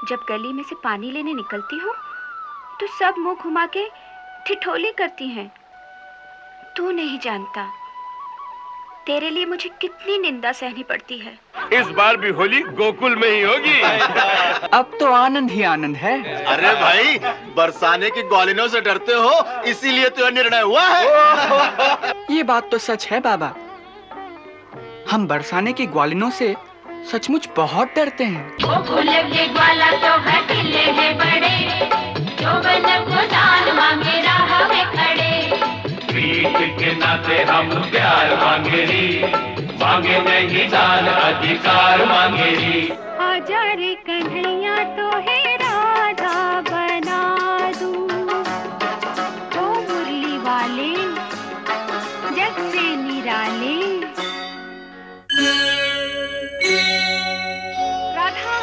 जब गली में से पानी लेने निकलती हूँ तो सब मुंह घुमा के ठिठोली करती हैं। तू नहीं जानता तेरे लिए मुझे कितनी निंदा सहनी पड़ती है। इस बार भी होली गोकुल में ही होगी। अब तो आनंद ही आनंद है। अरे भाई, बरसाने की ग्वालिनों से डरते हो, इसीलिए तो यह निर्णय हुआ है। ये बात तो सच है बाबा, हम बरसाने की ग्वालिनों से सचमुच बहुत डरते हैं। गोकुल के ग्वाला तो हठीले हैं बड़े, जो बन को दान मांगे राह में खड़े। प्रीत के नाते हम प्यार मांगे री, मांगे नहीं दान अधिकार मांगे री। आजा रे कन्हैया तो है राधा बना दूं, ओ मुरली वाले जग से निराले। राधा,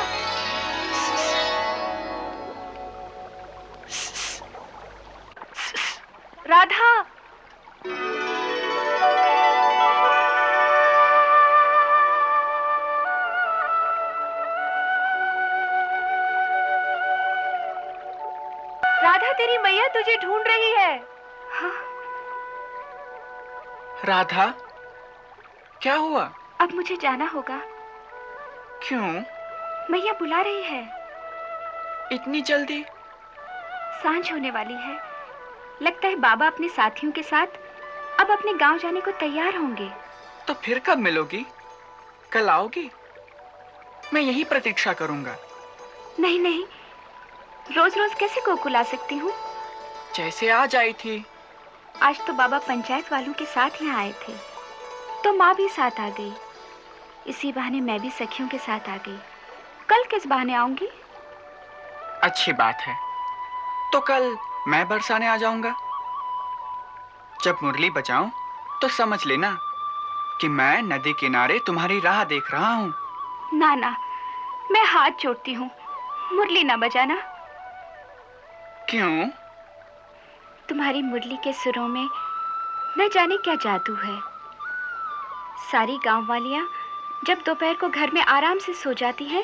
राधा, राधा तेरी मैया तुझे ढूंढ रही है। हाँ? राधा, क्या हुआ? अब मुझे जाना होगा। क्यों? मैया बुला रही है। इतनी जल्दी? सांझ होने वाली है। लगता है बाबा अपने साथियों के साथ अब अपने गांव जाने को तैयार होंगे। तो फिर कब मिलोगी? कल आओगी? मैं यही प्रतीक्षा करूंगा। नहीं नहीं, रोज रोज कैसे गोकुल आ सकती हूँ? जैसे आज आई थी। आज तो बाबा पंचायत वालों के साथ यहाँ आए थे, तो माँ भी साथ आ गई। इसी बहाने मैं भी सखियों के साथ आ गई। कल किस बहाने आऊंगी? अच्छी बात है, तो कल मैं बरसाने आ जाऊंगा। जब मुरली बजाऊं तो समझ लेना कि मैं नदी किनारे तुम्हारी राह देख रहा हूँ। ना ना, मैं हाथ जोड़ती हूँ, मुरली ना बजाना। क्यों? तुम्हारी मुरली के सुरों में न जाने क्या जादू है। सारी गांव वालियां जब दोपहर को घर में आराम से सो जाती हैं,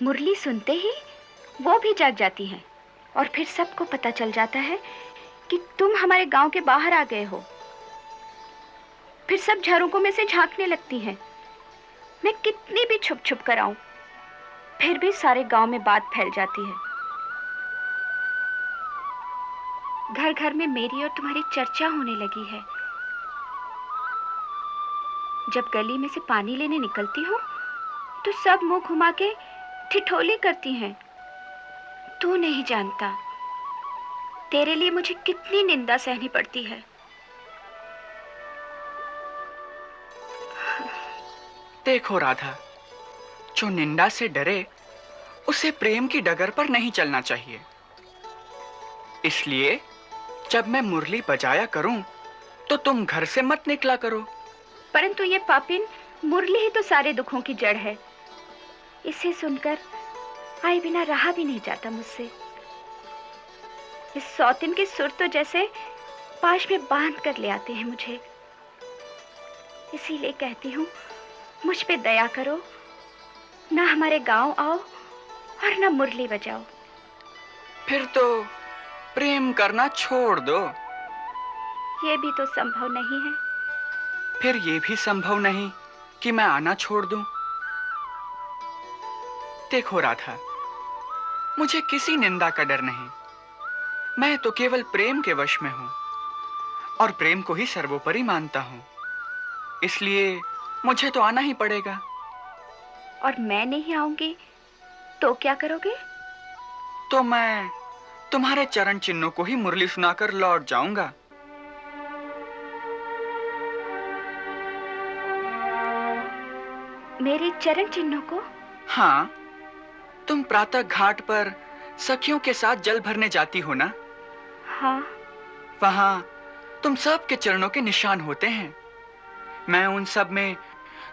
मुरली सुनते ही वो भी जाग जाती हैं और फिर सबको पता चल जाता है कि तुम हमारे गांव के बाहर आ गए हो। फिर सब झरोकों में से झांकने लगती हैं। मैं कितनी भी छुप छुप कर आऊं, फिर भी सारे गांव में बात फैल जाती है। घर घर में मेरी और तुम्हारी चर्चा होने लगी है। जब गली में से पानी लेने निकलती हूँ तो सब मुंह घुमा के ठिठोली करती हैं। तू नहीं जानता तेरे लिए मुझे कितनी निंदा सहनी पड़ती है। देखो राधा, जो निंदा से डरे उसे प्रेम की डगर पर नहीं चलना चाहिए। इसलिए जब मैं मुरली बजाया करूं तो तुम घर से मत निकला करो। परंतु ये पापिन मुरली ही तो सारे दुखों की जड़ है। इसे सुनकर आए बिना रहा भी नहीं जाता मुझसे। इस सौतिन के सुर तो जैसे पाश में बांध कर ले आते हैं मुझे। इसीलिए कहती हूँ, मुझ पे दया करो, ना हमारे गांव आओ और ना मुरली बजाओ। फिर तो प्रेम करना छोड़ दो। ये भी तो संभव नहीं है। फिर ये भी संभव नहीं कि मैं आना छोड़ दूं। देखो राधा, मुझे किसी निंदा का डर नहीं। मैं तो केवल प्रेम के वश में हूं और प्रेम को ही सर्वोपरि मानता हूं। इसलिए मुझे तो आना ही पड़ेगा। और मैं नहीं आऊंगी तो क्या करोगे? तो मैं तुम्हारे चरण चिन्हों को ही मुरली सुनाकर लौट जाऊंगा। मेरे चरण चिन्हों को? हाँ, तुम प्रातः घाट पर सखियों के साथ जल भरने जाती हो ना? हाँ। वहां तुम सब के चरणों के निशान होते हैं। मैं उन सब में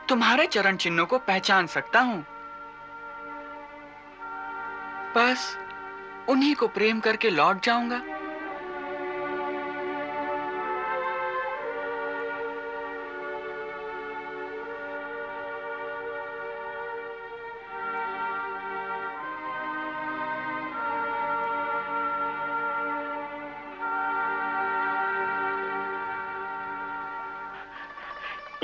तुम्हारे चरण चिन्हों को पहचान सकता हूं। बस उन्हीं को प्रेम करके लौट जाऊंगा।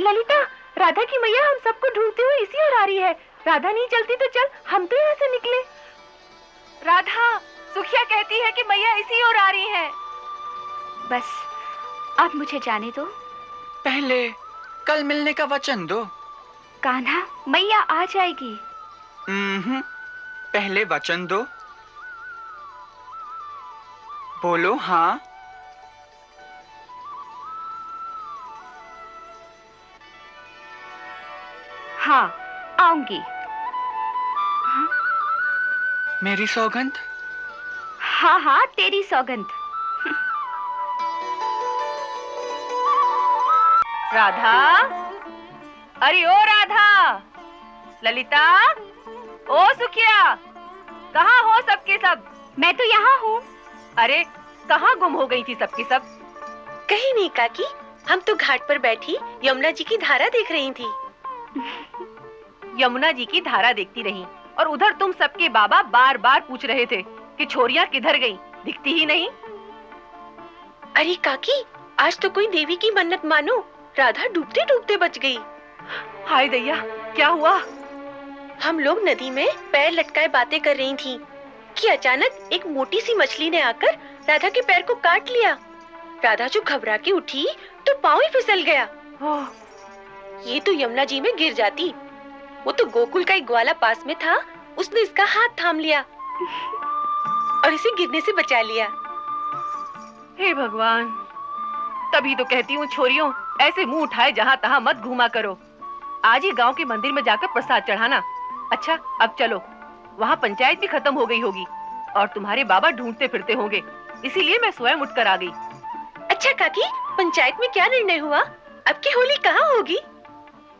ललिता, राधा की मैया हम सबको ढूंढते हुए इसी ओर आ रही है। राधा नहीं चलती तो चल हम तो यहाँ से निकले। राधा, सुखिया कहती है कि मैया इसी ओर आ रही है। बस अब मुझे जाने दो। पहले कल मिलने का वचन दो। कान्हा, मैया आ जाएगी। पहले वचन दो। बोलो हाँ। हाँ, आऊंगी। मेरी सौगंध? हाँ हाँ, तेरी सौगंध। राधा, अरे ओ राधा, ललिता, ओ सुखिया, कहाँ हो सबके सब? मैं तो यहाँ हूँ। अरे कहाँ गुम हो गई थी सबकी सब? कहीं नहीं काकी, हम तो घाट पर बैठी यमुना जी की धारा देख रही थी। यमुना जी की धारा देखती रही और उधर तुम सबके बाबा बार बार पूछ रहे थे कि छोरियां किधर गईं, दिखती ही नहीं। अरे काकी, आज तो कोई देवी की मन्नत मानो, राधा डूबते डूबते बच गई। हाय दैया, क्या हुआ? हम लोग नदी में पैर लटकाए बातें कर रही थीं कि अचानक एक मोटी सी मछली ने आकर राधा के पैर को काट लिया। राधा जो घबरा के उठी तो पाँव ही फिसल गया। ये तो यमुना जी में गिर जाती। वो तो गोकुल का एक ग्वाला पास में था, उसने इसका हाथ थाम लिया और इसे गिरने से बचा लिया। हे भगवान, तभी तो कहती हूँ छोरियों, ऐसे मुंह उठाए जहाँ तहाँ मत घूमा करो। आज ही गांव के मंदिर में जाकर प्रसाद चढ़ाना। अच्छा, अब चलो, वहाँ पंचायत भी खत्म हो गई होगी और तुम्हारे बाबा ढूंढते फिरते होंगे, इसीलिए मैं स्वयं उठकर आ गई। अच्छा काकी, पंचायत में क्या निर्णय हुआ? अब की होली कहाँ होगी?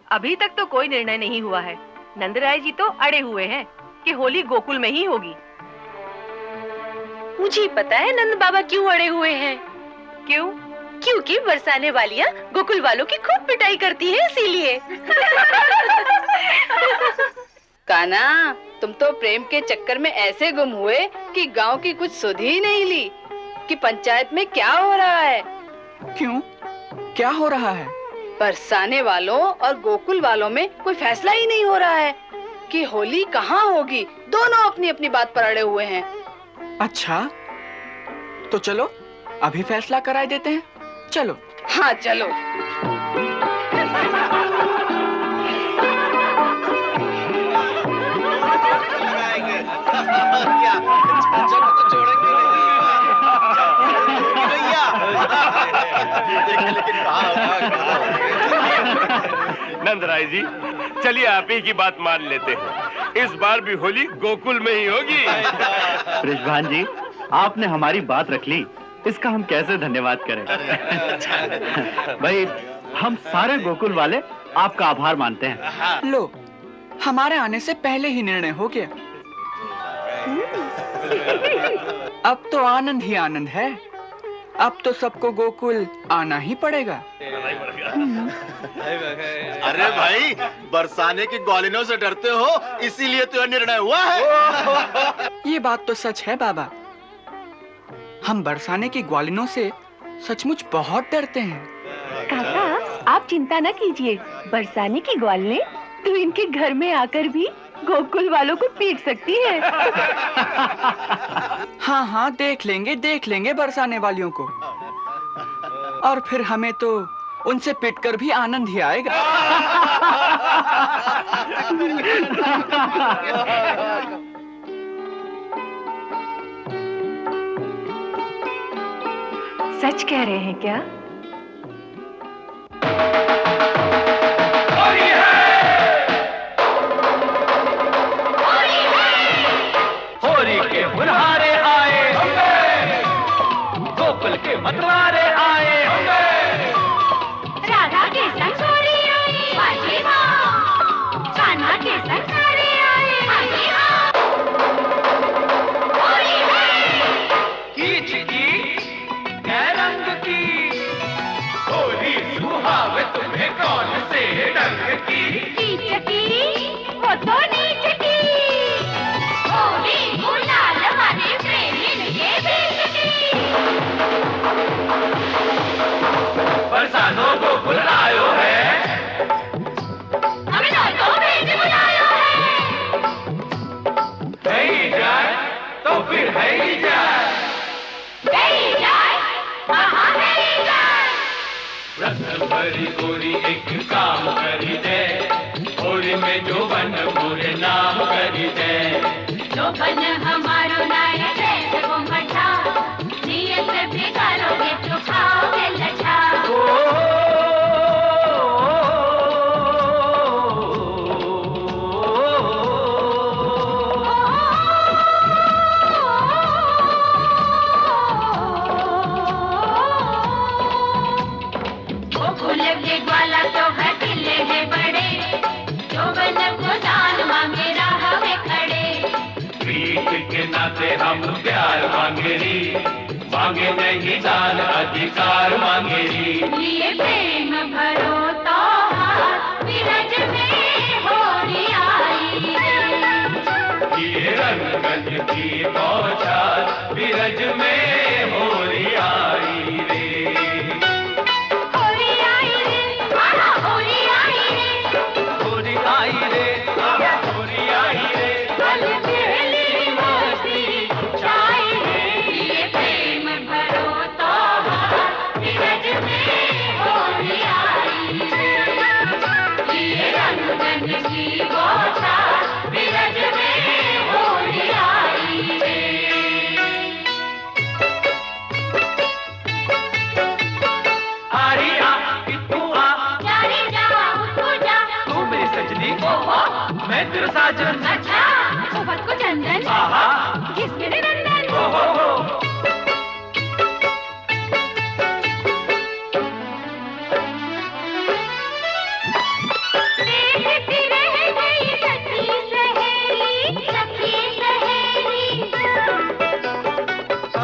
अभी तक तो कोई निर्णय नहीं हुआ है। नंदराय जी तो अड़े हुए हैं कि होली गोकुल में ही होगी। मुझे पता है नंद बाबा क्यों अड़े हुए हैं। क्यों? क्योंकि बरसाने वालियाँ गोकुल वालों की खूब पिटाई करती है, इसीलिए। कान्हा, तुम तो प्रेम के चक्कर में ऐसे गुम हुए कि गांव की कुछ सुध ही नहीं ली कि पंचायत में क्या हो रहा है। क्यों? क्या हो रहा है? बरसाने वालों और गोकुल वालों में कोई फैसला ही नहीं हो रहा है कि होली कहाँ होगी। दोनों अपनी अपनी बात पर अड़े हुए हैं। अच्छा, तो चलो अभी फैसला कराए देते हैं। चलो। हाँ चलो। नंदराय जी, चलिए आप ही की बात मान लेते हैं। इस बार भी होली गोकुल में ही होगी। बृषभान जी, आपने हमारी बात रख ली, इसका हम कैसे धन्यवाद करें। भाई, हम सारे गोकुल वाले आपका आभार मानते हैं। लो, हमारे आने से पहले ही निर्णय हो गया। अब तो आनंद ही आनंद है। अब तो सबको गोकुल आना ही पड़ेगा। अरे भाई, बरसाने की ग्वालिनों से डरते हो, इसीलिए तो यह निर्णय हुआ है। ये बात तो सच है बाबा। हम बरसाने की ग्वालिनों से सचमुच बहुत डरते हैं। काका, आप चिंता न कीजिए। बरसाने की ग्वालिनें तो इनके घर में आकर भी गोकुल वालों को पीट सकती है। हाँ हाँ, देख लेंगे बरसाने वालियों को। और फिर हमें तो उनसे पिटकर भी आनंद ही आएगा। सच कह रहे हैं क्या? होली के मुनहारे आए, गोकुल के मतवारे आए। राधा के संग छोरी आई, बाजी माँ। कान्हा के संग सारे आए, बाजी माँ। होली है। कीच कीच कै रंग की, होली सुहावे तुम्हें कौन से रंग की। कीच की, वो तो नीच की। होली गुलाल वाले प्रेमी ये बीच की। फिर है ही जाए गई जाए कहाँ गई जाए रत्न भरी गोरी एक काम करी दे होली में जो बन पूरे नाम करी दे जो बन हमारो नाय जैसे वो मठा नियत भी करोगे तो खाओगे लठा लगे ग्वाला तो हटिले है बड़े जो बन को दान मांगे राह में खड़े प्रीत के नाते हम प्यार मांगे री मांगे नहीं दान अधिकार मांगे री लिए प्रेम भरो तो हाथ विरज में होली आई ये रंगन की बौछार विरज में होली आई रे होली आई रे आहा होली आई रे होली आई रे आहा होली आई रे कल खेली मस्ती छाई रे लिए प्रेम भरो तो हाथ विरज में होली आई लिए रंगन की बौछार विरज में होली आई रे आरी आ कि तू आ जारी जा तू जा तू मेरी सजनी मैं तेरा साजन अच्छा सोबत को चंदन आहा किस मेरे नंदन हो देखती रह गई सखी सहेली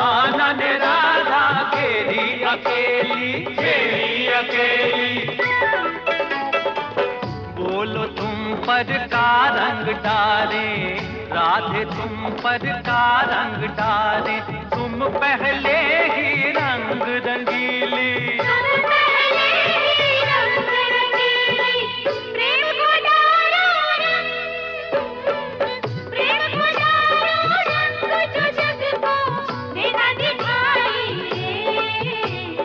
आना ने राधा खेली अकेली बोलो तुम पर का रंग डाले राधे तुम पर का रंग डाले तुम पहले ही रंग रंगीली तुम पहले ही रंग रंगीली प्रेम को डालो रंग जो जग को देना दिखाई रे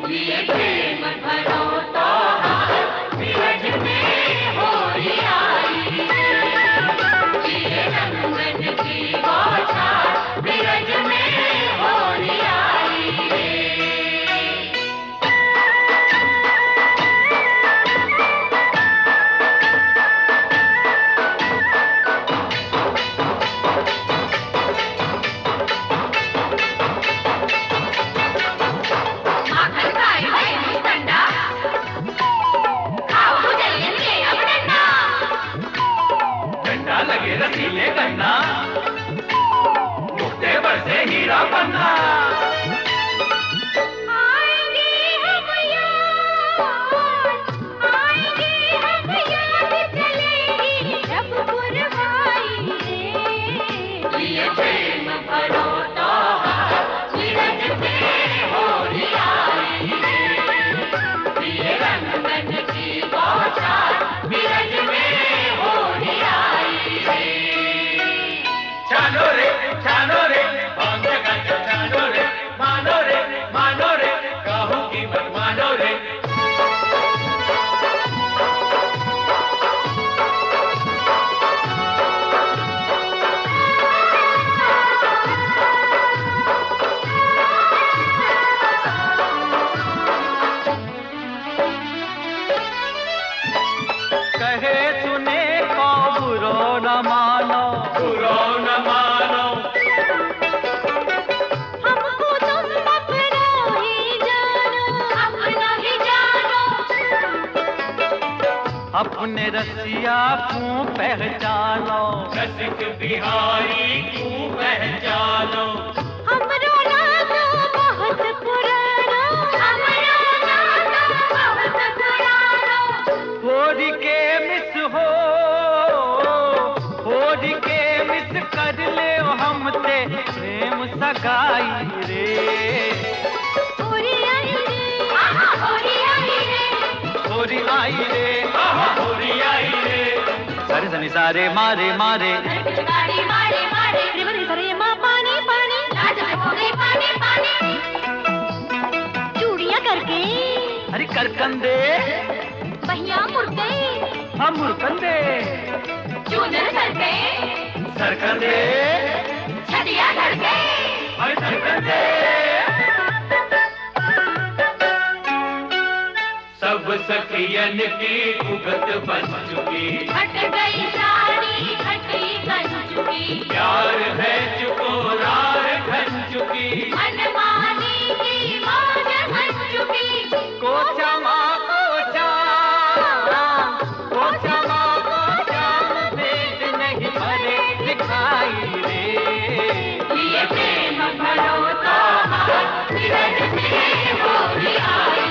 लिए प्रेम भरो तो हाथ विरज में होली आई लिए रंगन की बौछार विरज में होली आई रे माखन खाए है मुस्टंडा खाओ भुजलियन के अब डंडा डंडा लगे रसीले गन्ना मुक्ते बरसे हीरा पन्ना आएंगे हम याद चलेगी जब पुरवाई रे लिए प्रेम भरो तो हाथ विरज में होली आई लिए रंगन की बौछार विरज में होली आई छानो रे भांग गज छानो रे मानो रे कहूँ की मत मानो रे कहे सुने को बुरो न मानो हमको तुम अपना ही जानो अपने रसिया क्यों पहचानो रसिक बिहारी क्यों पहचानो हमरो नाता बहुत पुराना होली के मिस कर ले हमते प्रेम सगाई रे होली आई रे आहा होली आई रे होली आई रे आहा होली आई रे सरे सनी सारे मारे गाड़ी मारे मारे रे रे मा पानी पानी कंधे चूनर सर पे सर कंधे छतिया धड़के और सर कंधे सब सखियन की उगत बन चुकी हट गई सारी खटी बन चुकी प्यार है चुकोरार घन चुकी मनमानी की मौज बन चुकी कोचा माँ कोचा भेद नहीं भरे दिखाई रे ये प्रेम भरो तो हाथ विरह में होली आई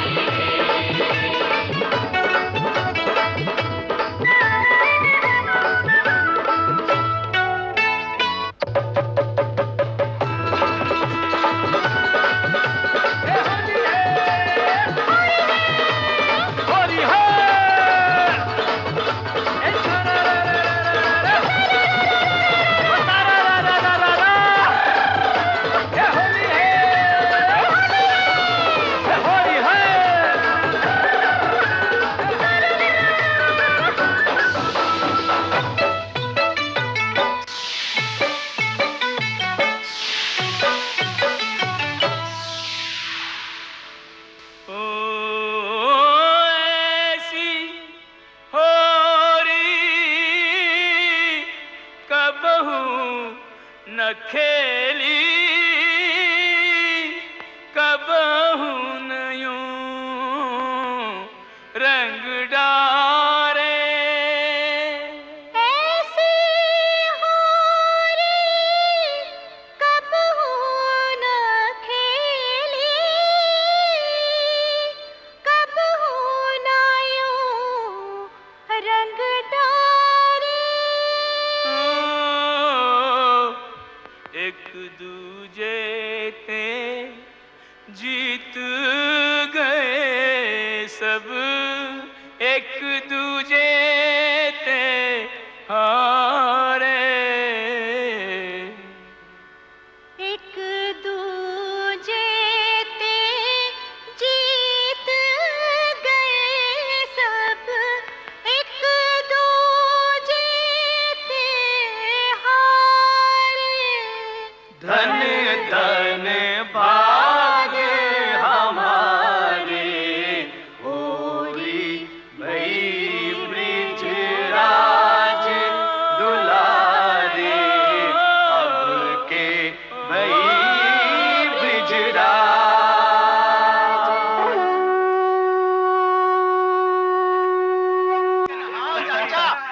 न खेली कबहू न यूं रंग डारे ऐसी होरी कबहू न खेली कबहू न यूं रंग डारे एक दूजे ते जीत गए सब एक दूजे ते हारे एक दूजे ते जीत गए सब एक दूजे ते हारे धन धन भागे हमारे होरी भई ब्रिज राज दुलारे अब के भई ब्रिज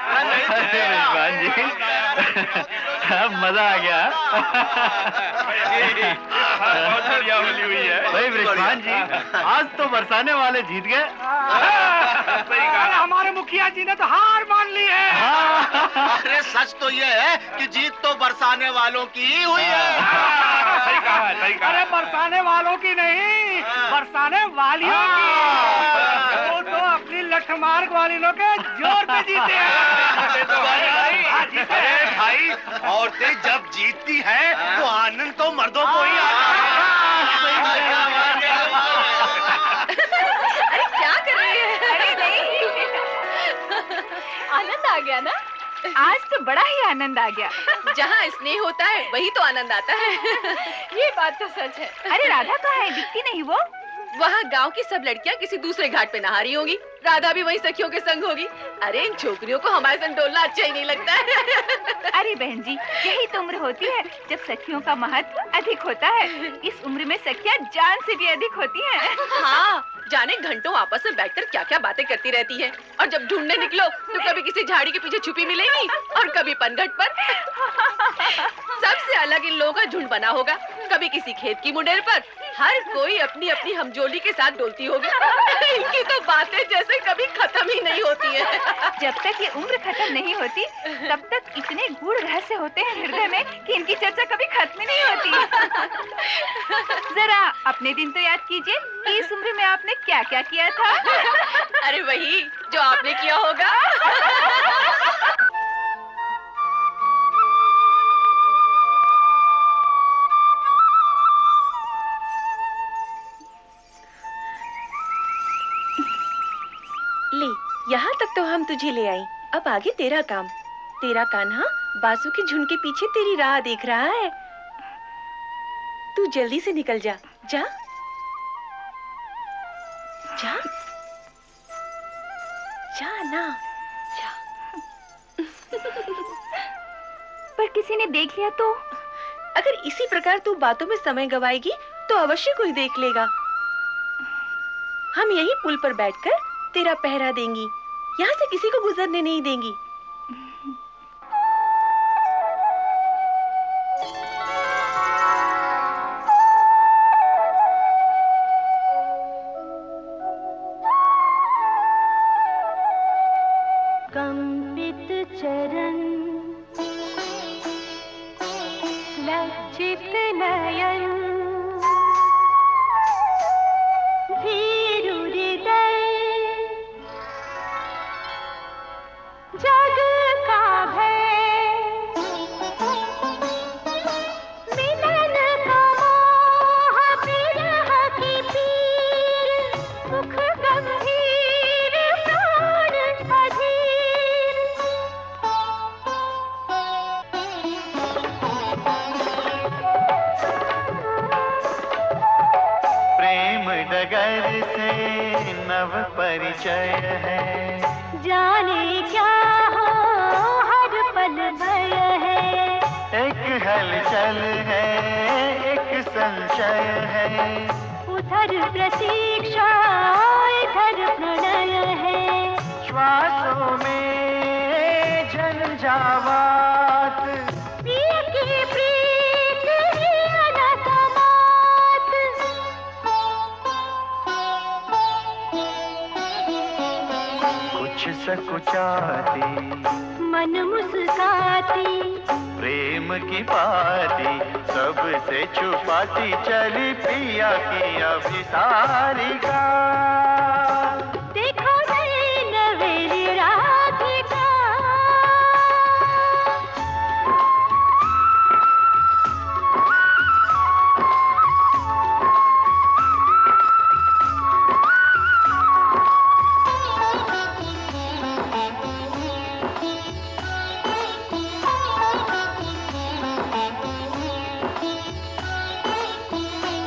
रिजवान जी अब मजा आ गया बहुत बढ़िया होली हुई है भाई रिजवान जी आज तो बरसाने वाले जीत गए। सही कहा हमारे मुखिया जी ने तो हार मान ली है। अरे सच तो ये है कि जीत तो बरसाने वालों की ही हुई है। सही कहा सही कहा अरे बरसाने वालों की नहीं, बरसाने वालियों की। वो तो अपनी लठमार ग्वालिनों के जोर पे जीते हैं। अरे भाई औरतें जब जीतती हैं तो आनंद तो मर्दों को ही आता है। अरे क्या कर रही है? अरे नहीं आनंद आ गया ना। आज तो बड़ा ही आनंद आ गया। जहाँ स्नेह होता है वही तो आनंद आता है। ये बात तो सच है। अरे राधा कहाँ है? दिखती नहीं वो। वहाँ गांव की सब लड़कियाँ किसी दूसरे घाट पे नहा रही होगी। राधा भी वही सखियों के संग होगी। अरे इन छोकरियों को हमारे संग डोलना अच्छा ही नहीं लगता है। अरे बहन जी, यही तो उम्र होती है जब सखियों का महत्व अधिक होता है। इस उम्र में सखियाँ जान से भी अधिक होती हैं। हाँ, जाने घंटों आपस में बैठकर क्या क्या बातें करती रहती है। और जब ढूंढने निकलो तो कभी किसी झाड़ी के पीछे छुपी मिलेगी और कभी पनघट पर। सबसे अलग इन लोगों का झुंड बना होगा। कभी किसी खेत की मुंडेर पर। हर कोई अपनी अपनी हमजोली के साथ डोलती होगी। इनकी तो बातें जैसे कभी खत्म ही नहीं होती है। जब तक ये उम्र खत्म नहीं होती तब तक इतने गूढ़ रहस्य होते हैं हृदय में कि इनकी चर्चा कभी खत्म ही नहीं होती। जरा अपने दिन तो याद कीजिए कि इस उम्र में आपने क्या क्या किया था। अरे वही जो आपने किया होगा। ले, यहाँ तक तो हम तुझे ले आई। अब आगे तेरा काम। तेरा कान्हा बाजू के झुंड के पीछे तेरी राह देख रहा है। तू जल्दी से निकल जा। जा जा जा ना जा। पर किसी ने देख लिया तो? अगर इसी प्रकार तू बातों में समय गवाएगी तो अवश्य कोई देख लेगा। हम यहीं पुल पर बैठकर तेरा पहरा देंगी। यहाँ से किसी को गुजरने नहीं देंगी। कंपित चरण लज्जित नयन भीरु हृदय जग का भय मिलन का मोह विरह की पीर सुख गंभीर प्राण अधीर। प्रेम डगर से नव परिचय है, जाने क्या हो हर पल भय है। एक हलचल है एक संशय है, उधर प्रतीक्षा इधर प्रणय है। श्वासों में झंझावात, प्रिय की प्रीत ही अनसमात। कुछ सकुचाती मन मुस्काती प्रेम की पाती, सबसे छुपाती चली पिया की अभिसारिका। देखो नैन नवेली राधिका।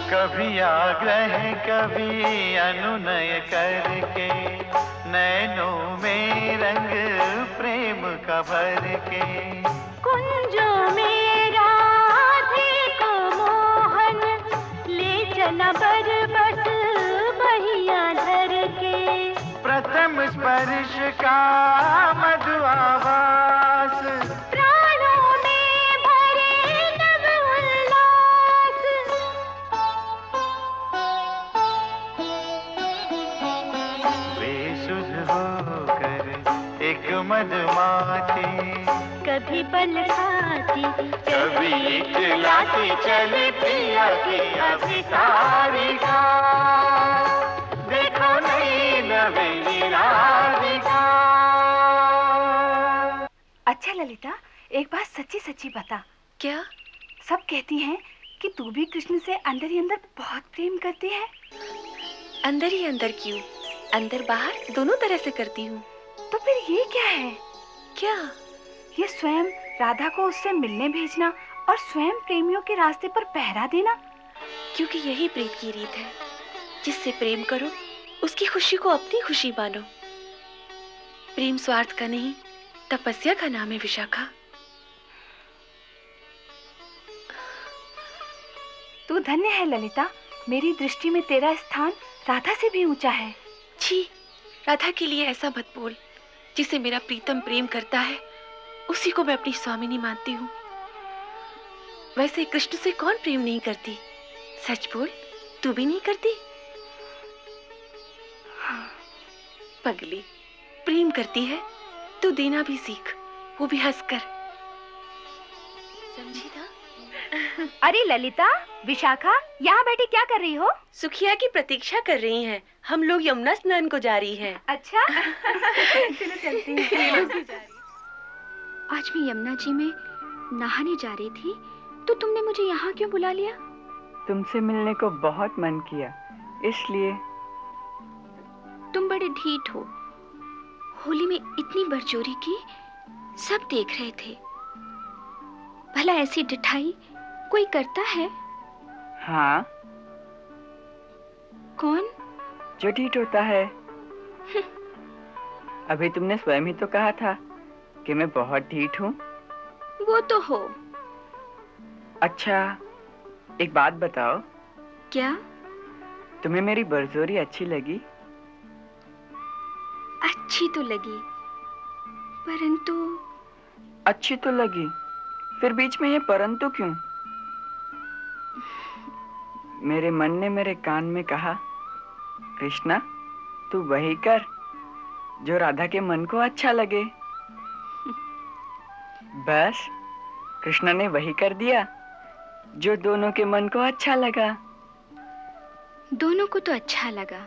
कभी आग्रह कभी अनुनय करके, नैनों में रंग प्रेम का भर के। कुंजों में राधे को मोहन ले चला बरबस बहिया धर के। प्रथम स्पर्श का मधु आवास, प्राणों में भरे नव उल्लास। बेसुध होकर एक मधुमाती, कभी बल खाती कभी इकलाती चली पिया की अभिसारिका। देखो नई नवेली राधिका। अच्छा ललिता, एक बात सच्ची सच्ची बता। क्या? सब कहती हैं कि तू भी कृष्ण से अंदर ही अंदर बहुत प्रेम करती है। अंदर ही अंदर क्यों? अंदर बाहर दोनों तरह से करती हूँ। तो फिर ये क्या है? क्या? ये स्वयं राधा को उससे मिलने भेजना और स्वयं प्रेमियों के रास्ते पर पहरा देना। क्योंकि यही प्रीत की रीत है। जिससे प्रेम करो उसकी खुशी को अपनी खुशी मानो। प्रेम स्वार्थ का नहीं, तपस्या का नाम है विशाखा। तू धन्य है ललिता। मेरी दृष्टि में तेरा स्थान राधा से भी ऊंचा है। छी, राधा के लिए ऐसा मत बोल। जिसे मेरा प्रीतम प्रेम करता है उसी को मैं अपनी स्वामिनी मानती हूँ। वैसे कृष्ण से कौन प्रेम नहीं करती? सच बोल, तू भी नहीं करती? हाँ, पगली, प्रेम करती है तो देना भी सीख, वो भी हंसकर। समझी ना? अरे ललिता, विशाखा यहाँ बैठी क्या कर रही हो? सुखिया की प्रतीक्षा कर रही हैं। हम लोग यमुना स्नान को जा रही हैं। अच्छा चलो चलते हैं। आज मैं यमुना जी में नहाने जा रही थी, तो तुमने मुझे यहाँ क्यों बुला लिया? तुमसे मिलने को बहुत मन किया, इसलिए। तुम बड़े ढीठ हो। होली में इतनी बरजोरी की, सब देख रहे थे। भला ऐसी डिठाई कोई करता है? हाँ, कौन? जो ढीठ होता है। अभी तुमने स्वयं ही तो कहा था कि मैं बहुत ढीठ हूँ। वो तो हो। अच्छा, एक बात बताओ, क्या? तुम्हें मेरी बरजोरी अच्छी लगी? अच्छी तो लगी, परंतु। अच्छी तो लगी, फिर बीच में ये परंतु क्यों? मेरे मन ने मेरे कान में कहा, कृष्णा, तू वही कर जो राधा के मन को अच्छा लगे। बस कृष्णा ने वही कर दिया जो दोनों के मन को अच्छा लगा। दोनों को तो अच्छा लगा,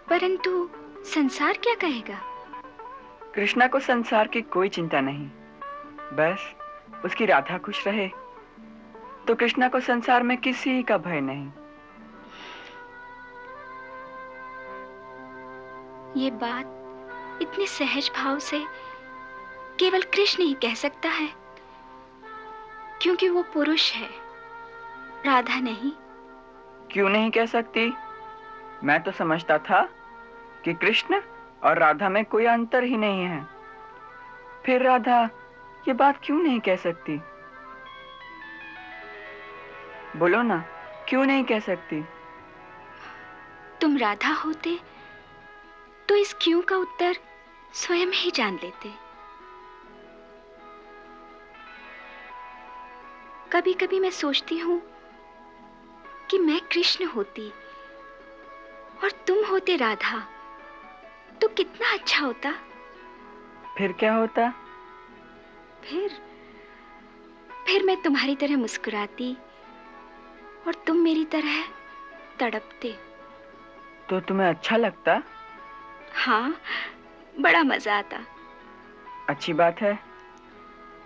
परंतु संसार क्या कहेगा? कृष्णा को संसार की कोई चिंता नहीं, बस उसकी राधा खुश रहे तो कृष्णा को संसार में किसी का भय नहीं। ये बात इतने सहज भाव से केवल कृष्ण ही कह सकता है, क्योंकि वो पुरुष है, राधा नहीं। क्यों नहीं कह सकती? मैं तो समझता था कि कृष्ण और राधा में कोई अंतर ही नहीं है। फिर राधा ये बात क्यों नहीं कह सकती? बोलो ना, क्यों नहीं कह सकती? तुम राधा होते तो इस क्यों का उत्तर स्वयं ही जान लेते। कभी कभी मैं सोचती हूँ कि मैं कृष्ण होती और तुम होते राधा, तो कितना अच्छा होता। फिर क्या होता? फिर मैं तुम्हारी तरह मुस्कुराती और तुम मेरी तरह तड़पते। तो तुम्हें अच्छा लगता? हाँ, बड़ा मजा आता। अच्छी बात है,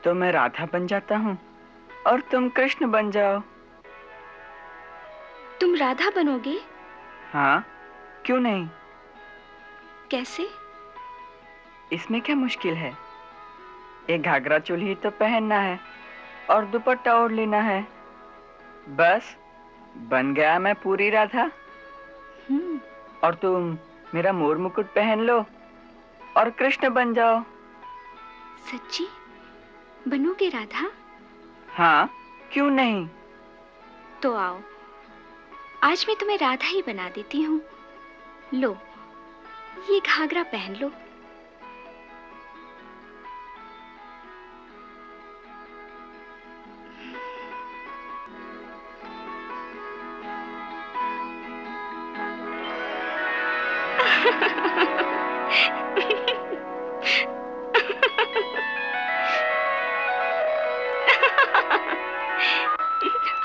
तो मैं राधा बन जाता हूँ और तुम कृष्ण बन जाओ। तुम राधा बनोगे? हाँ, क्यों नहीं? कैसे? इसमें क्या मुश्किल है? एक घाघरा चोली तो पहनना है और दुपट्टा ओढ़ लेना है, बस बन गया मैं पूरी राधा। और तुम मेरा मोर मुकुट पहन लो और कृष्ण बन जाओ। सच्ची बनोगे राधा? हाँ, क्यों नहीं? तो आओ, आज मैं तुम्हें राधा ही बना देती हूँ। लो, ये घाघरा पहन लो।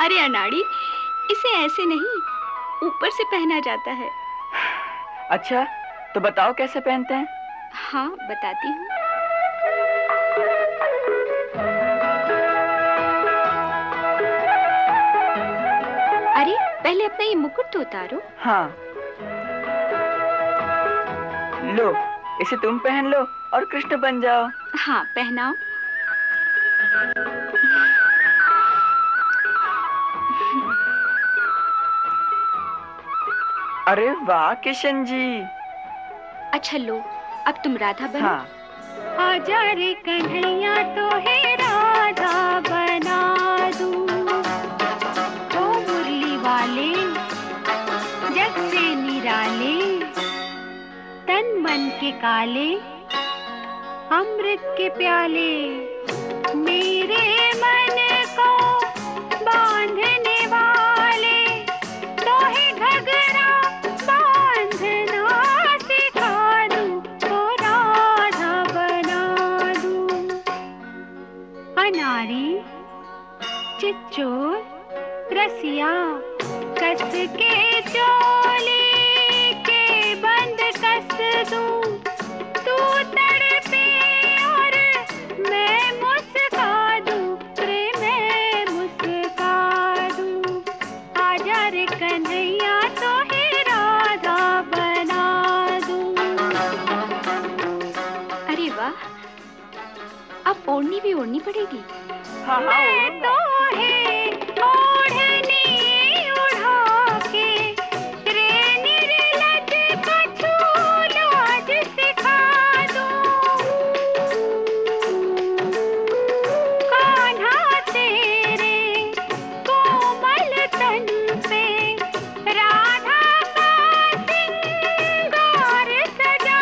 अरे अनाड़ी, इसे ऐसे नहीं, ऊपर से पहना जाता है। अच्छा, तो बताओ कैसे पहनते हैं? हाँ, बताती हूँ। अरे पहले अपना ये मुकुट तो उतारो। हाँ, लो, इसे तुम पहन लो और कृष्ण बन जाओ। हाँ, पहनाओ। अरे वाह किशन जी। अच्छा लो, अब तुम राधा बनो। हाँ। आजा रे कन्हैया तो है राधा बना दूं, ओ मुरली वाले जग से निराले, तन मन के काले अमृत के प्याले, मेरे मन को बांधने वाले, तो ही घगरा बांधना सिखा दूं, तो राधा बना दूं। अनारी चिच्चोर रसिया कस के चोली के बंद कस दूं, तू तड़पे और मैं मुस्का दूं, रे मैं मुस्का दूं। आजा रे कन्हैया तो है राधा बना दूं। भी ओढ़नी पड़ेगी। हाँ हाँ तो है ओढ़नी उड़ा के रे निर्लज कछु लाज सिखा दूं। कान्हा तेरे कोमल तन पे राधा का सिंगार सजा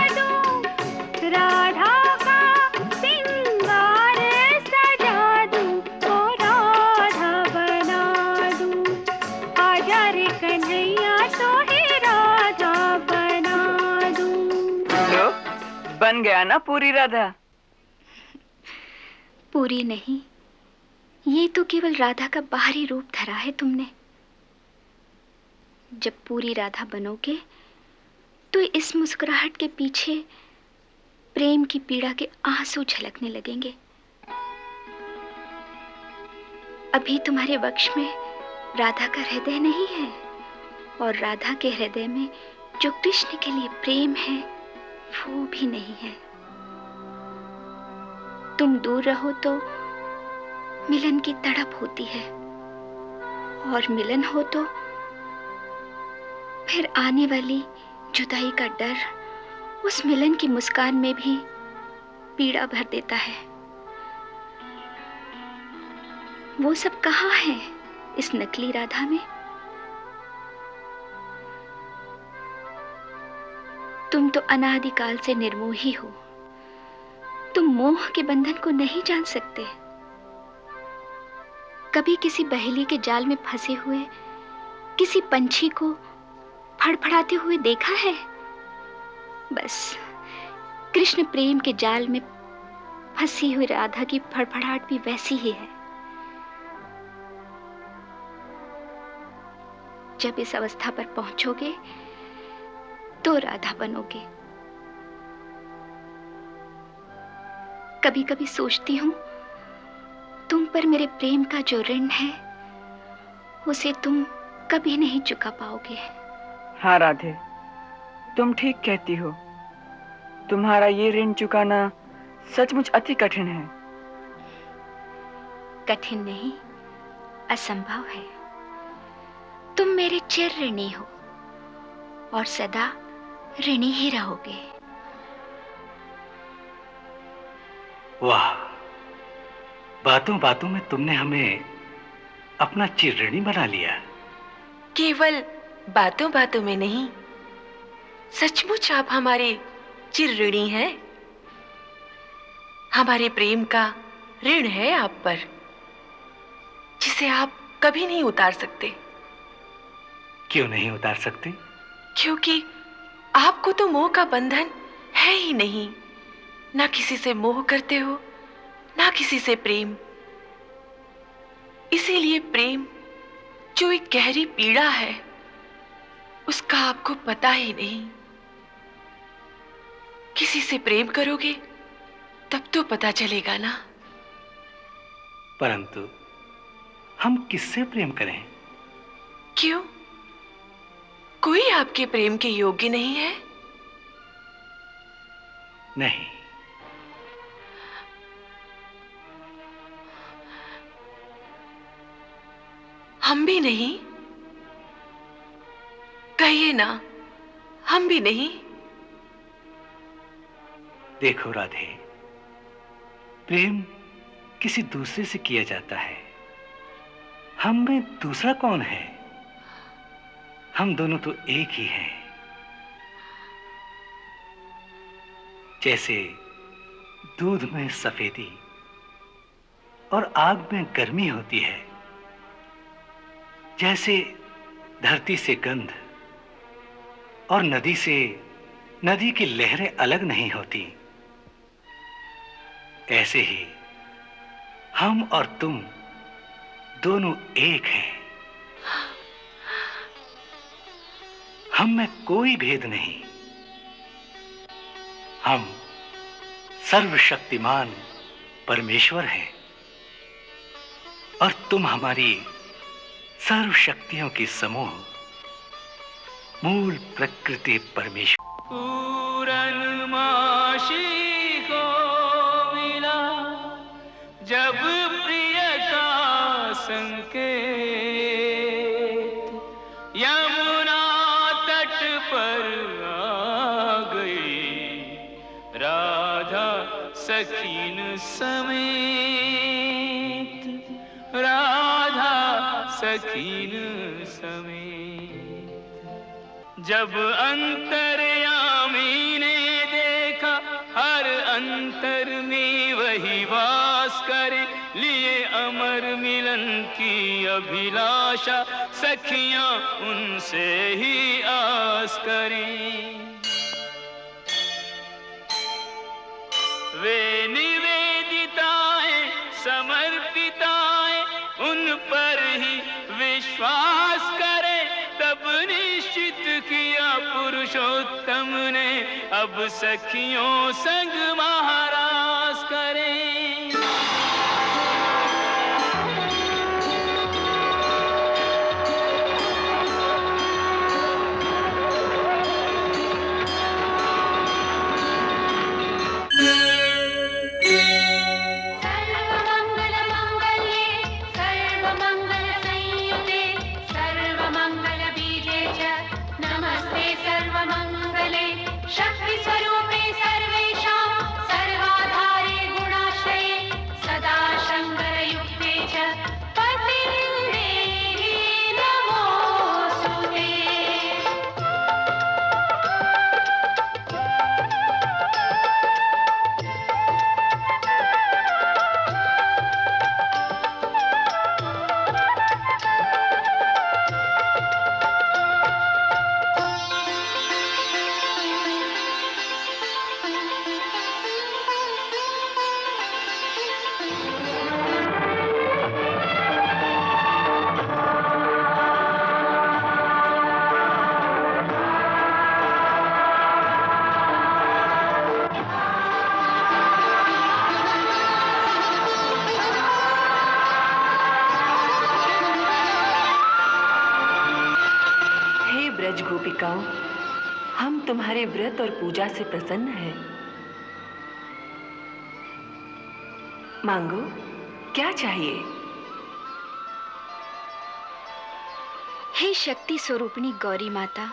दूं। राधा का सिंगार सजा दूं, ओ राधा बना दूं। आजा रे कन्हैया तो है राधा बना दूं। लो, बन गया ना पूरी राधा। पूरी नहीं, ये तो केवल राधा का बाहरी रूप धरा है तुमने। जब पूरी राधा बनोगे तो इस मुस्कुराहट के पीछे प्रेम की पीड़ा के आंसू झलकने लगेंगे। अभी तुम्हारे वक्ष में राधा का हृदय नहीं है, और राधा के हृदय में जो कृष्ण के लिए प्रेम है वो भी नहीं है। तुम दूर रहो तो मिलन की तड़प होती है, और मिलन हो तो फिर आने वाली जुदाई का डर उस मिलन की मुस्कान में भी पीड़ा भर देता है। वो सब कहाँ है इस नकली राधा में? तुम तो अनादिकाल से निर्मोही हो। तुम मोह के बंधन को नहीं जान सकते। कभी किसी बहेली के जाल में फंसे हुए किसी पंछी को फड़फड़ाते हुए देखा है? बस कृष्ण प्रेम के जाल में फंसी हुई राधा की फड़फड़ाहट भी वैसी ही है। जब इस अवस्था पर पहुंचोगे तो राधा बनोगे। कभी कभी सोचती हूं तुम पर मेरे प्रेम का जो ऋण है उसे तुम कभी नहीं चुका पाओगे। हाँ राधे, तुम ठीक कहती हो। तुम्हारा ये ऋण चुकाना सचमुच अति कठिन है। कठिन नहीं, असंभव है। तुम मेरे चिर ऋणी हो और सदा ऋणी ही रहोगे। वाह, बातों बातों में तुमने हमें अपना चिर ऋणी बना लिया। केवल बातों बातों में नहीं, सचमुच आप हमारे चिर ऋणी हैं। हमारे प्रेम का ऋण है आप पर, जिसे आप कभी नहीं उतार सकते। क्यों नहीं उतार सकते? क्योंकि आपको तो मोह का बंधन है ही नहीं। ना किसी से मोह करते हो, ना किसी से प्रेम। इसीलिए प्रेम जो एक गहरी पीड़ा है उसका आपको पता ही नहीं। किसी से प्रेम करोगे तब तो पता चलेगा ना। परंतु हम किससे प्रेम करें? क्यों? कोई आपके प्रेम के योग्य नहीं है? नहीं। हम भी नहीं? कहिए ना, हम भी नहीं। देखो राधे, प्रेम किसी दूसरे से किया जाता है। हम में दूसरा कौन है? हम दोनों तो एक ही हैं। जैसे दूध में सफेदी और आग में गर्मी होती है, जैसे धरती से गंध और नदी की लहरें अलग नहीं होती, ऐसे ही हम और तुम दोनों एक हैं। हम में कोई भेद नहीं। हम सर्वशक्तिमान परमेश्वर हैं और तुम हमारी सर्व शक्तियों की समूह मूल प्रकृति परमेश्वर। पूरनमासी को मिला जब प्रिय का संकेत यमुना तट पर आ गई, राधा सखीन समेत, राधा सखीन समेत। जब अंतर्यामी ने देखा हर अंतर में वही वास करे, लिए अमर मिलन की अभिलाषा, सखियां उनसे ही आस करें। वे निवेदिताएं समर्पिताएं उन पर ही विश्वास करें, तब निश्चित किया पुरुषोत्तम ने अब सखियों संग महाराज करें। शक्ति स्वरूपे सर्वेषां सर्वाधारे गुणाश्रये सदा शंकर युक्ते च पतिर्देहि नमोस्तुते। ब्रज गोपिकाओं, हम तुम्हारे व्रत और पूजा से प्रसन्न हैं। मांगो, क्या चाहिए? हे शक्ति स्वरूपिणी गौरी माता,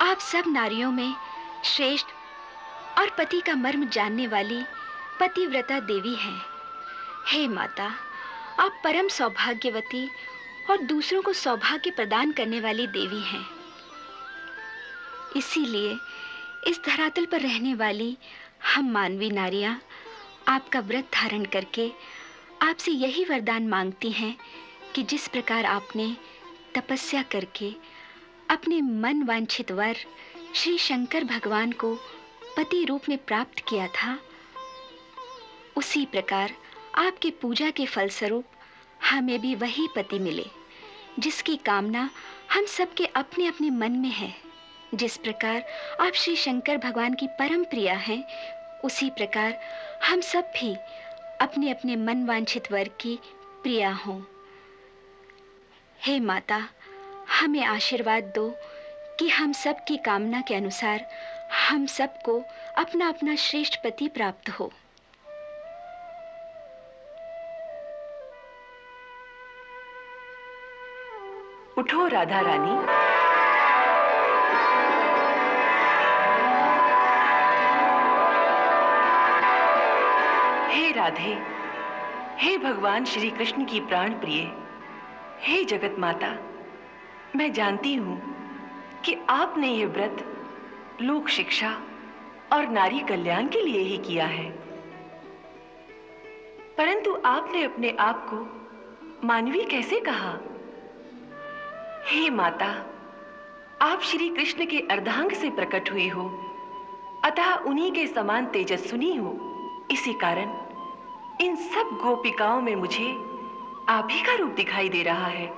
आप सब नारियों में श्रेष्ठ और पति का मर्म जानने वाली पतिव्रता देवी हैं। हे माता, आप परम सौभाग्यवती और दूसरों को सौभाग्य प्रदान करने वाली देवी हैं। इसीलिए इस धरातल पर रहने वाली हम मानवी नारियां आपका व्रत धारण करके आपसे यही वरदान मांगती हैं कि जिस प्रकार आपने तपस्या करके अपने मन वांछित वर श्री शंकर भगवान को पति रूप में प्राप्त किया था, उसी प्रकार आपके पूजा के फलस्वरूप हमें भी वही पति मिले जिसकी कामना हम सबके अपने अपने मन में है। जिस प्रकार आप श्री शंकर भगवान की परम प्रिया हैं, उसी प्रकार हम सब भी अपने अपने मन वांछित वर की प्रिया हों। हे माता, हमें आशीर्वाद दो कि हम सब की कामना के अनुसार हम सबको अपना अपना श्रेष्ठ पति प्राप्त हो। उठो राधा रानी। हे राधे, हे भगवान श्री कृष्ण की प्राण प्रिय, हे जगत माता, मैं जानती हूँ कि आपने ये व्रत लोक शिक्षा और नारी कल्याण के लिए ही किया है, परंतु आपने अपने आप को मानवी कैसे कहा? हे माता, आप श्री कृष्ण के अर्धांग से प्रकट हुई हो, अतः उन्हीं के समान तेजस्विनी हो। इसी कारण इन सब गोपिकाओं में मुझे आप ही का रूप दिखाई दे रहा है।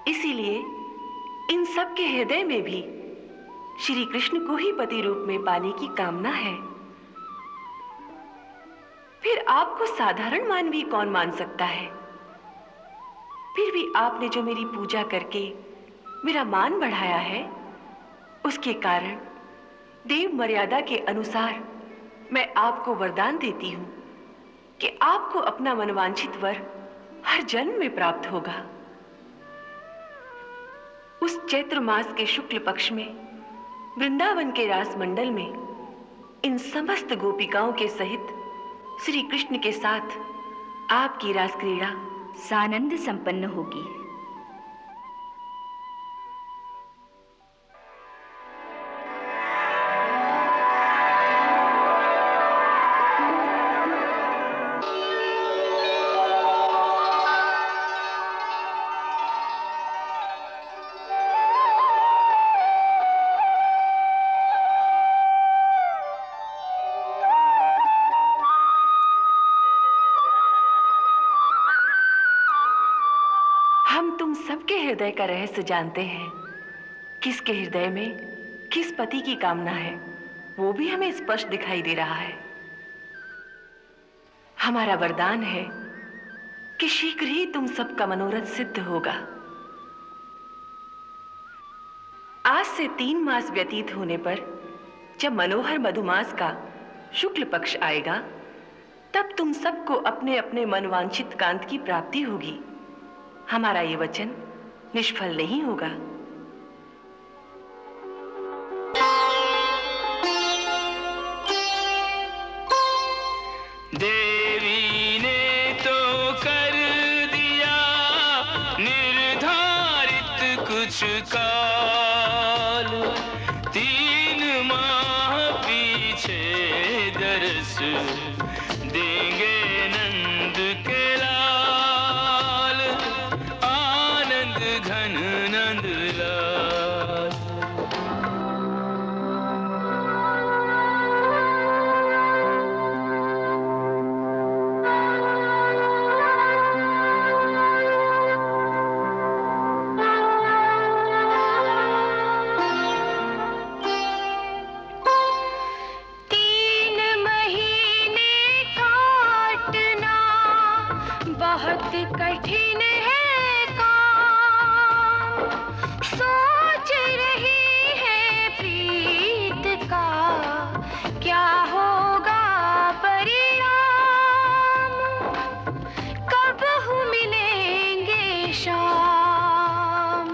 इसीलिए इन सब के हृदय में भी श्री कृष्ण को ही पति रूप में पाने की कामना है। फिर आपको साधारण मानवी कौन मान सकता है? फिर भी आपने जो मेरी पूजा करके मेरा मान बढ़ाया है, उसके कारण देव मर्यादा के अनुसार मैं आपको वरदान देती हूँ कि आपको अपना मनवांछित वर हर जन्म में प्राप्त होगा। उस चैत्र मास के शुक्ल पक्ष में वृंदावन के रास मंडल में इन समस्त गोपिकाओं के सहित श्री कृष्ण के साथ आपकी रास क्रीड़ा सानंद संपन्न होगी। सबके हृदय का रहस्य जानते हैं। किसके हृदय में किस पति की कामना है वो भी हमें स्पष्ट दिखाई दे रहा है। हमारा वरदान है कि शीघ्र ही तुम सबका मनोरथ सिद्ध होगा। आज से 3 मास व्यतीत होने पर जब मनोहर मधुमास का शुक्ल पक्ष आएगा तब तुम सबको अपने अपने मनवांछित कांत की प्राप्ति होगी। हमारा ये वचन निष्फल नहीं होगा। देवी ने तो कर दिया निर्धारित कुछ काल, 3 माह पीछे दरस देंगे नंद के लाल, आनंद घन नंद लाल। बहुत कठिन है काम, सोच रही है प्रीत का क्या होगा परिणाम, कब हूँ मिलेंगे शाम।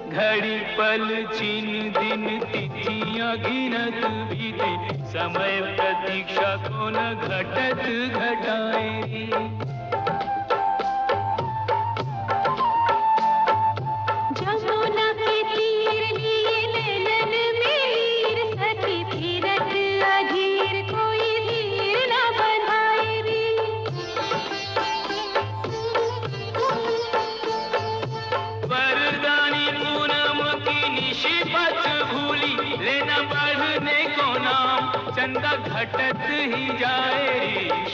घड़ी पल छिन दिन तिथियां गिनत बीते, समय प्रतीक्षा को न घटत घटाए। जमुना के तीर लिए नैनन में हीर, सखी फिरत अधीर कोई धीर न बंधाए रे। वरदानी पूनम की निशी पथ भूली, लेना बढ़ने को नाम चंदा घटत ही जाए।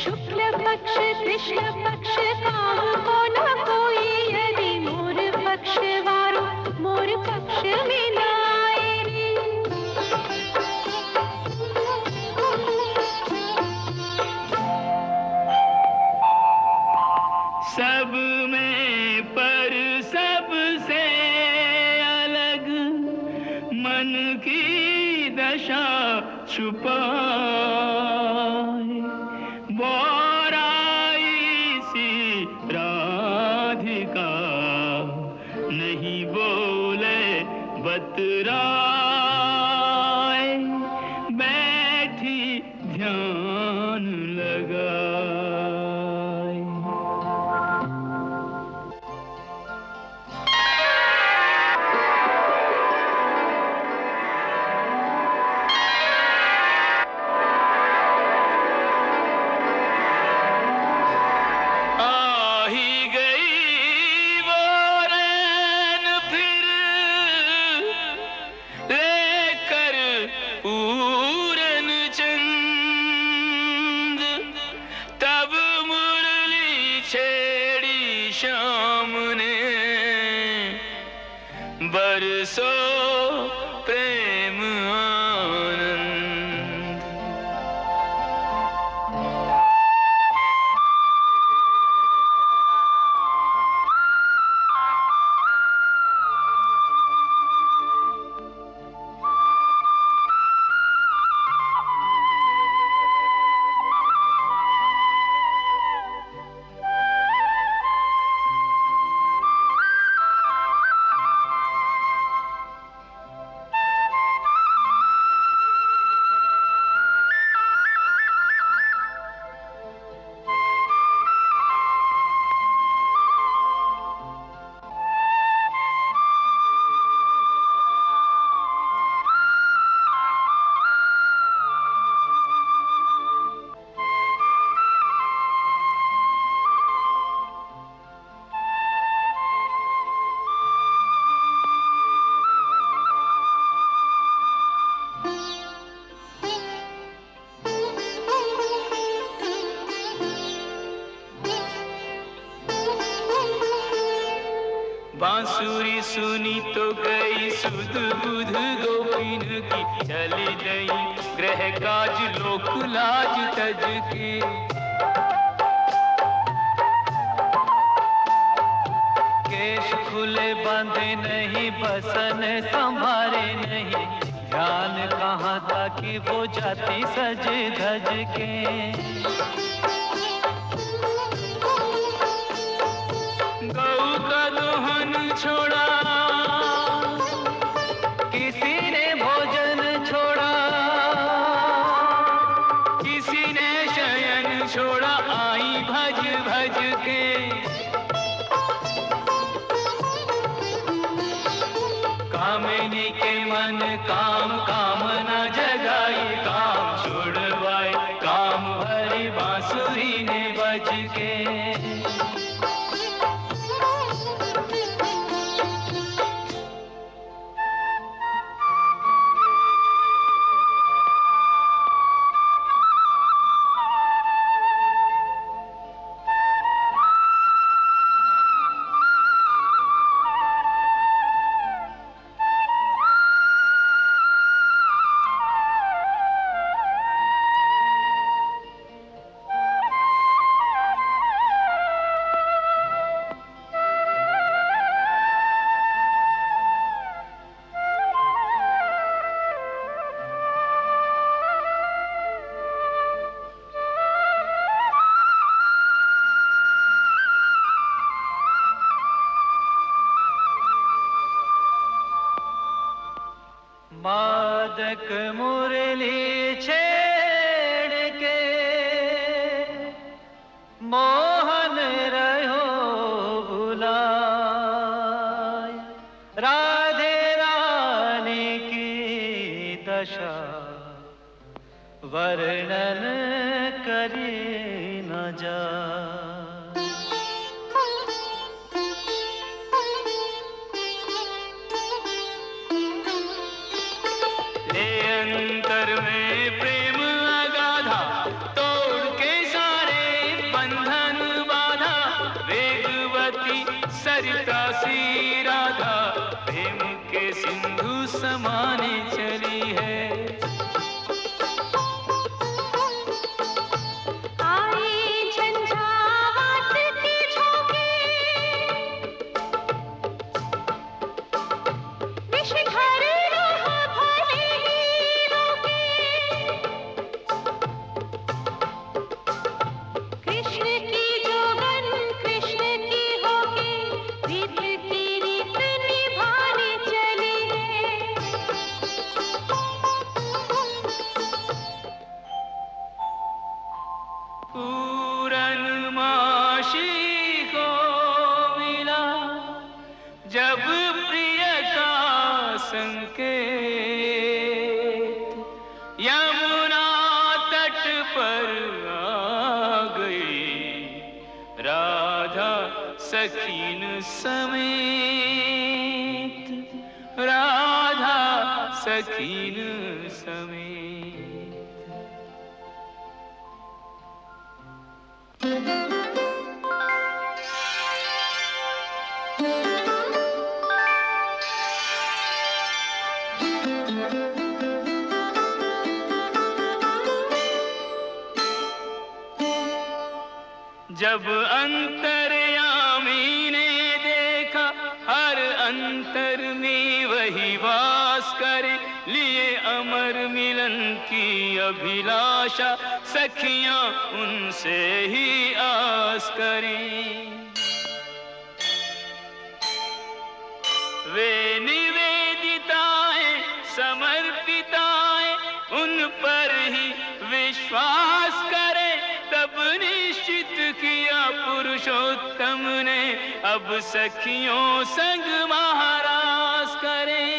शुक्ल पक्ष कृष्ण पक्ष काम को न कोई, यदि मोर पक्ष वारो मोर पक्ष में न आए रे। सब में पर सबसे अलग मन की दशा छुपाए, बोराई सी राधिका नहीं बोले बतराए, बैठी ध्यान लगाए। बरसो प्रेम आनंद। बांसुरी सुनी तो गई सुध बुध गोपिन की, चली गई ग्रह काज लोक लाज तज के। केश खुले बांधे नहीं, बसन संभारे नहीं, ध्यान कहाँ था कि वो जाती सज धज के। गौ का दोहन छोड़ा, किसी ने भोजन छोड़ा, किसी ने शयन छोड़ा, आई भज भज के। कामिनी के मन काम कामना जगाई, काम छुड़वाए काम भरी बांसुरी ने बज के। मादक मुरली छेड़ के मोहन रहो भुलाए, राधे रानी की दशा वर्णन करी न जाए। अंतर में प्रेम अगाधा, तोड़ के सारे बंधन बाधा, वेगवती सरिता सी राधा, प्रेम के सिंधु समाने चली है। आई झंझावात की झोंके, विषधर जब प्रिय का संकेत, यमुना तट पर आ गई, राधा सखीन समेत, राधा सखीन समेत। जब अंतर्यामी ने देखा हर अंतर में वही वास करे, लिए अमर मिलन की अभिलाषा, सखियां उनसे ही आस करें। वे निवेदिताएं समर्पिताएं उन पर ही विश्वास करे, तब निश्चित किया पुरुषोत्तम ने अब सखियों संग महाराज करें।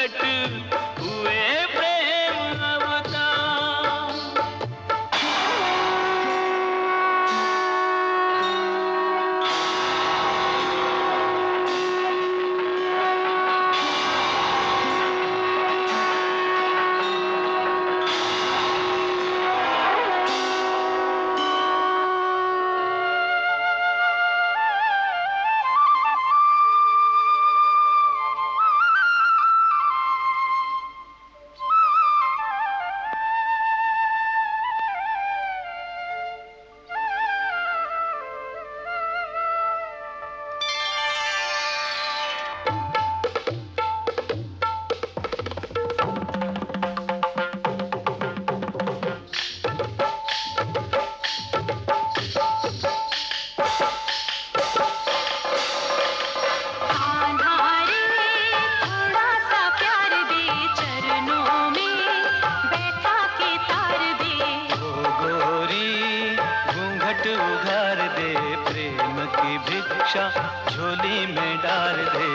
प्रकट हुए प्रेम अवतार। भिक्षा झोली में डाल दे।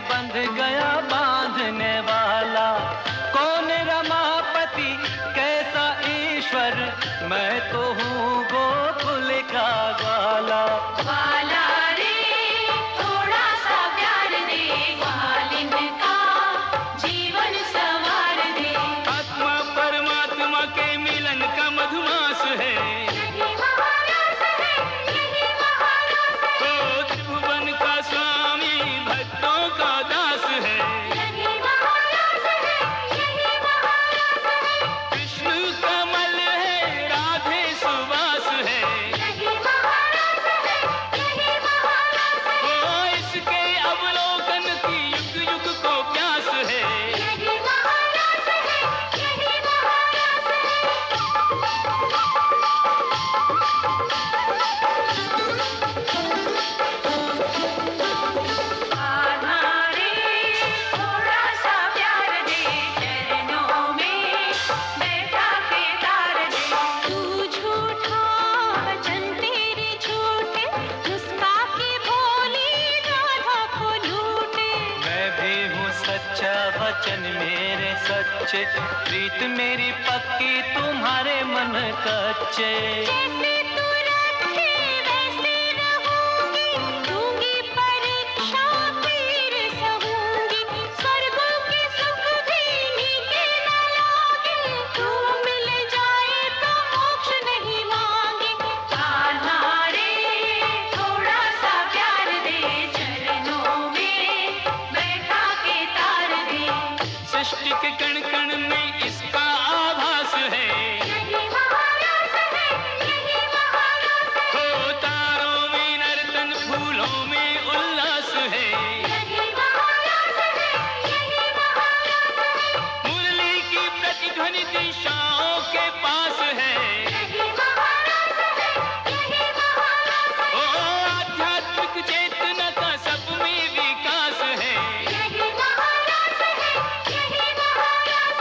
बंध गया बांधने वाला कौन रमापति कैसा ईश्वर, मैं तो हूँ गोकुल का ग्वाला। ग्वाला रे थोड़ा सा प्यार दे, ग्वालिन का जीवन संवार दे। आत्मा परमात्मा के मिलन का मधुमास है, यही महारास है, यही महारास है। ओ त्रिभुवन का स्वामी भक्तों का दास है, यही महारास है, यही महारास है। कृष्ण कमल है, राधे सुवास है, यही महारास है, यही महारास है। ओ इसके अवलोकन की युग युग को प्यास है, यही महारास है, यही महारास है। थोड़ा सा प्यार दे, चरणों में बैठा के तार दे। तू झूठा वचन तेरे झूठे, मुस्का के भोली राधा को लूटे। मैं भी हूँ सच्चा वचन मेरे सच्चे, प्रीत मेरी पक्की तुम्हारे मन कच्चे। जैसे तू रखे वैसे रहूंगी, दूंगी परीक्षा फिर सहूंगी। स्वर्गों के सुख भी नीके न लागे, तू मिल जाए तो मोक्ष नहीं मांगे। कान्हा रे थोड़ा सा प्यार दे, चरणों में बैठा के तार दे। सृष्टि के कण कण में इसका आभास है, यही महारास है, यही महारास है। हो तारों में नर्तन फूलों में उल्लास है, यही महारास है, यही महारास है। मुरली की प्रतिध्वनि दिशाओं के पास है, यही महारास है, यही महारास है। ओ आध्यात्मिक चेतना का सब में विकास है, यही महारास है, यही महारास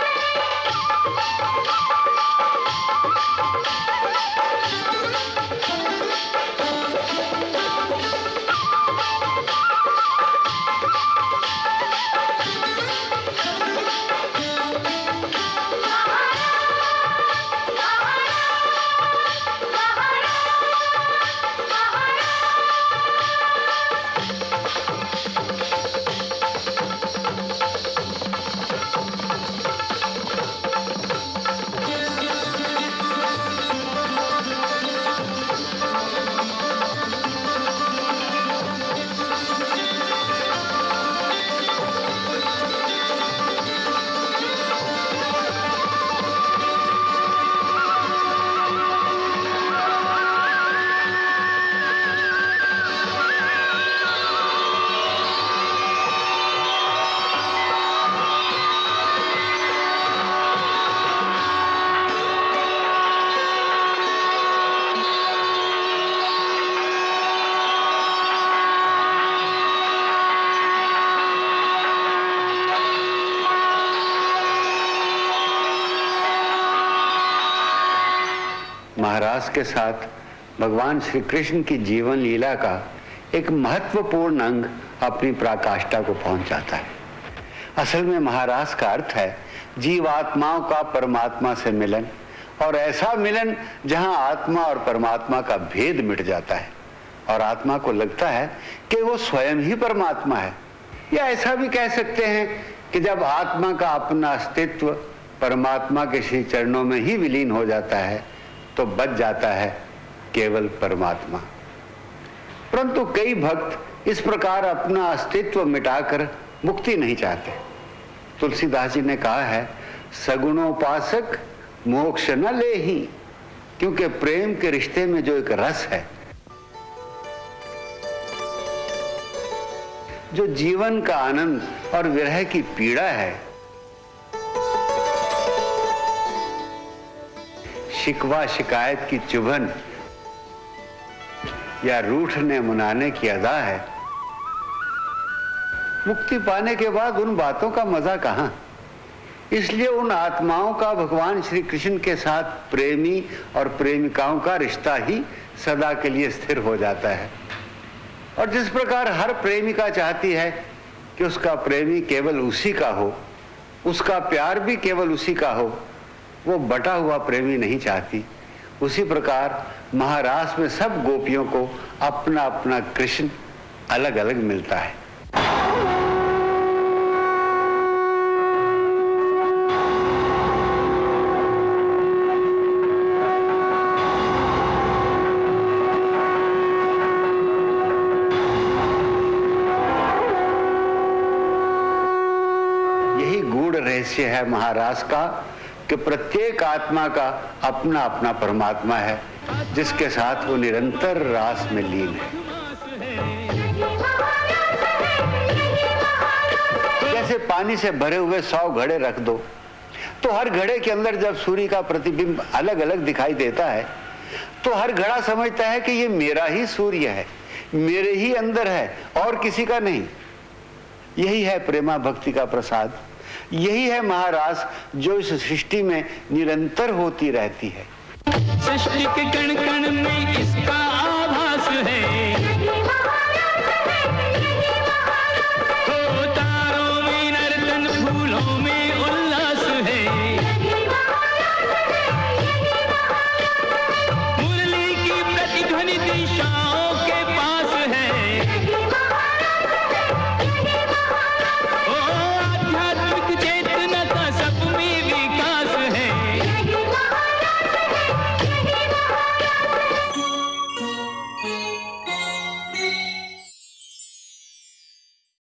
महाराज के साथ भगवान श्री कृष्ण की जीवन लीला का एक महत्वपूर्ण अंग अपनी पराकाष्ठा को पहुंच जाता है। असल में महाराज का अर्थ है जीवात्माओं का परमात्मा से मिलन, और ऐसा मिलन जहां आत्मा और परमात्मा का भेद मिट जाता है और आत्मा को लगता है कि वो स्वयं ही परमात्मा है। या ऐसा भी कह सकते हैं कि जब आत्मा का अपना अस्तित्व परमात्मा के श्री चरणों में ही विलीन हो जाता है तो बच जाता है केवल परमात्मा। परंतु कई भक्त इस प्रकार अपना अस्तित्व मिटाकर मुक्ति नहीं चाहते। तुलसीदास जी ने कहा है, सगुणोपासक मोक्ष न ले ही, क्योंकि प्रेम के रिश्ते में जो एक रस है, जो जीवन का आनंद और विरह की पीड़ा है, शिकवा शिकायत की चुभन या रूठने मनाने की अदा है, मुक्ति पाने के बाद उन बातों का मजा कहां। इसलिए उन आत्माओं का भगवान श्री कृष्ण के साथ प्रेमी और प्रेमिकाओं का रिश्ता ही सदा के लिए स्थिर हो जाता है। और जिस प्रकार हर प्रेमिका चाहती है कि उसका प्रेमी केवल उसी का हो, उसका प्यार भी केवल उसी का हो, वो बटा हुआ प्रेमी नहीं चाहती, उसी प्रकार महारास में सब गोपियों को अपना अपना कृष्ण अलग अलग मिलता है। यही गूढ़ रहस्य है महारास का कि प्रत्येक आत्मा का अपना अपना परमात्मा है जिसके साथ वो निरंतर रास में लीन है। जैसे पानी से भरे हुए 100 घड़े रख दो तो हर घड़े के अंदर जब सूर्य का प्रतिबिंब अलग अलग दिखाई देता है तो हर घड़ा समझता है कि ये मेरा ही सूर्य है, मेरे ही अंदर है और किसी का नहीं। यही है प्रेमा भक्ति का प्रसाद, यही है महारास जो इस सृष्टि में निरंतर होती रहती है। सृष्टि के कण कण